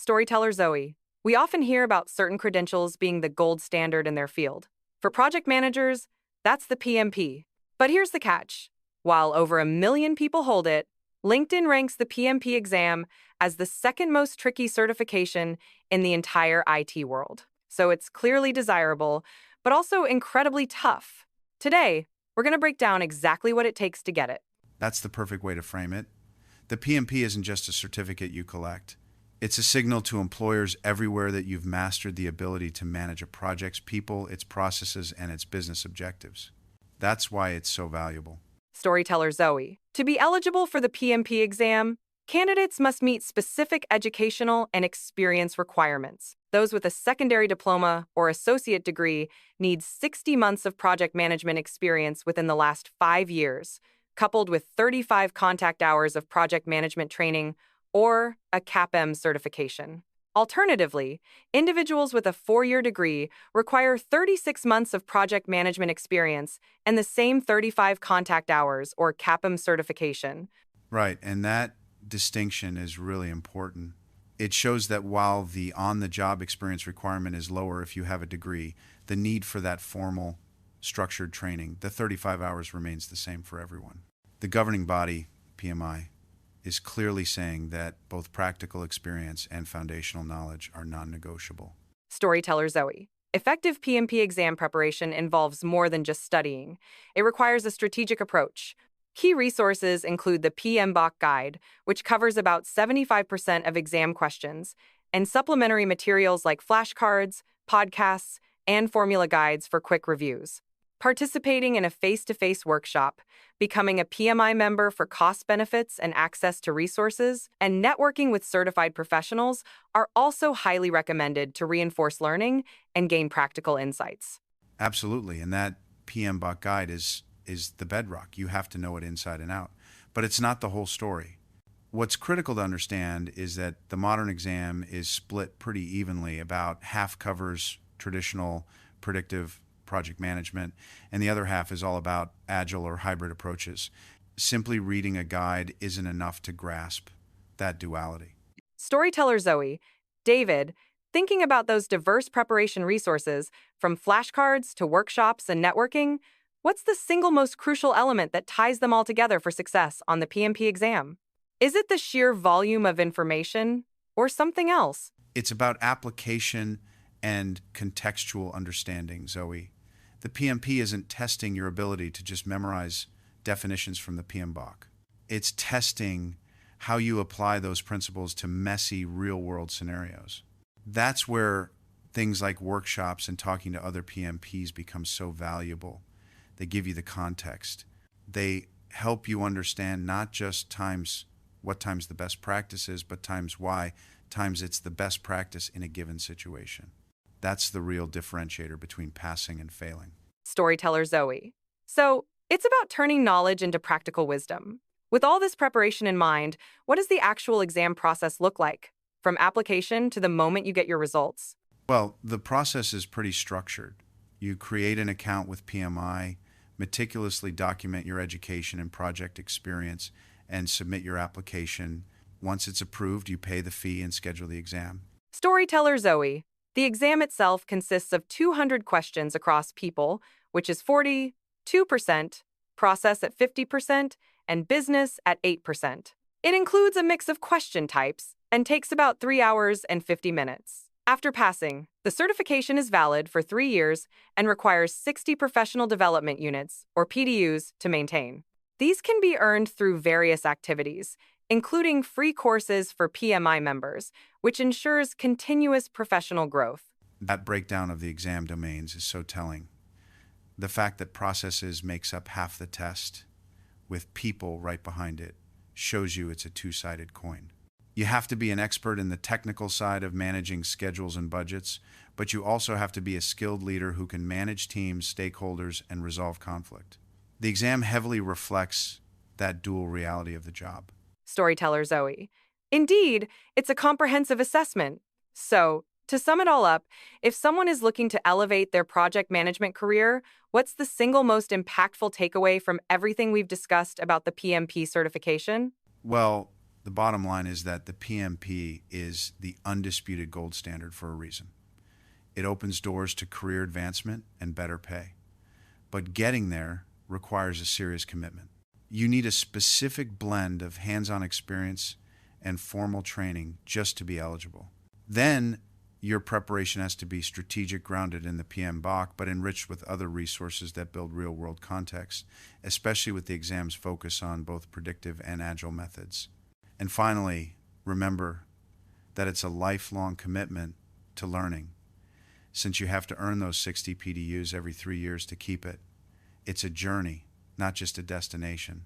Storyteller Zoe. We often hear about certain credentials being the gold standard in their field. For project managers, that's the PMP. But here's the catch. While over 1 million people hold it, LinkedIn ranks the PMP exam as the second most tricky certification in the entire IT world. So it's clearly desirable, but also incredibly tough. Today, we're going to break down exactly what it takes to get it. That's the perfect way to frame it. The PMP isn't just a certificate you collect. It's a signal to employers everywhere that you've mastered the ability to manage a project's people, its processes, and its business objectives. That's why it's so valuable. Storyteller Zoe. To be eligible for the PMP exam, candidates must meet specific educational and experience requirements. Those with a secondary diploma or associate degree need 60 months of project management experience within the last 5 years, coupled with 35 contact hours of project management training or a CAPM certification. Alternatively, individuals with a 4-year degree require 36 months of project management experience and the same 35 contact hours or CAPM certification. Right, and that distinction is really important. It shows that while the on-the-job experience requirement is lower if you have a degree, the need for that formal, structured training, the 35 hours, remains the same for everyone. The governing body, PMI, is clearly saying that both practical experience and foundational knowledge are non-negotiable. Storyteller Zoe. Effective PMP exam preparation involves more than just studying. It requires a strategic approach. Key resources include the PMBOK guide, which covers about 75% of exam questions, and supplementary materials like flashcards, podcasts, and formula guides for quick reviews. Participating in a face-to-face workshop, becoming a PMI member for cost benefits and access to resources, and networking with certified professionals are also highly recommended to reinforce learning and gain practical insights. Absolutely, and that PMBOK guide is the bedrock. You have to know it inside and out. But it's not the whole story. What's critical to understand is that the modern exam is split pretty evenly. About half covers traditional predictive project management, and the other half is all about agile or hybrid approaches. Simply reading a guide isn't enough to grasp that duality. Storyteller Zoe. David, thinking about those diverse preparation resources, from flashcards to workshops and networking, what's the single most crucial element that ties them all together for success on the PMP exam? Is it the sheer volume of information or something else? It's about application and contextual understanding, Zoe. The PMP isn't testing your ability to just memorize definitions from the PMBOK. It's testing how you apply those principles to messy real-world scenarios. That's where things like workshops and talking to other PMPs become so valuable. They give you the context. They help you understand not just what times the best practice is, but times why, times it's the best practice in a given situation. That's the real differentiator between passing and failing. Storyteller Zoe. So, it's about turning knowledge into practical wisdom. With all this preparation in mind, what does the actual exam process look like, from application to the moment you get your results? Well, the process is pretty structured. You create an account with PMI, meticulously document your education and project experience, and submit your application. Once it's approved, you pay the fee and schedule the exam. Storyteller Zoe. The exam itself consists of 200 questions across people, which is 42%, process at 50%, and business at 8%. It includes a mix of question types and takes about 3 hours and 50 minutes. After passing, the certification is valid for 3 years and requires 60 professional development units, or PDUs, to maintain. These can be earned through various activities, including free courses for PMI members, which ensures continuous professional growth. That breakdown of the exam domains is so telling. The fact that processes makes up half the test, with people right behind it, shows you it's a two-sided coin. You have to be an expert in the technical side of managing schedules and budgets, but you also have to be a skilled leader who can manage teams, stakeholders, and resolve conflict. The exam heavily reflects that dual reality of the job. Storyteller Zoe. Indeed, it's a comprehensive assessment. So, to sum it all up, if someone is looking to elevate their project management career, what's the single most impactful takeaway from everything we've discussed about the PMP certification? Well, The bottom line is that the PMP is the undisputed gold standard for a reason. It opens doors to career advancement and better pay. But getting there requires a serious commitment. You need a specific blend of hands-on experience and formal training just to be eligible. Then your preparation has to be strategic, grounded in the PMBOK, but enriched with other resources that build real-world context, especially with the exam's focus on both predictive and agile methods. And finally, remember that it's a lifelong commitment to learning. Since you have to earn those 60 PDUs every 3 years to keep it, it's a journey, not just a destination.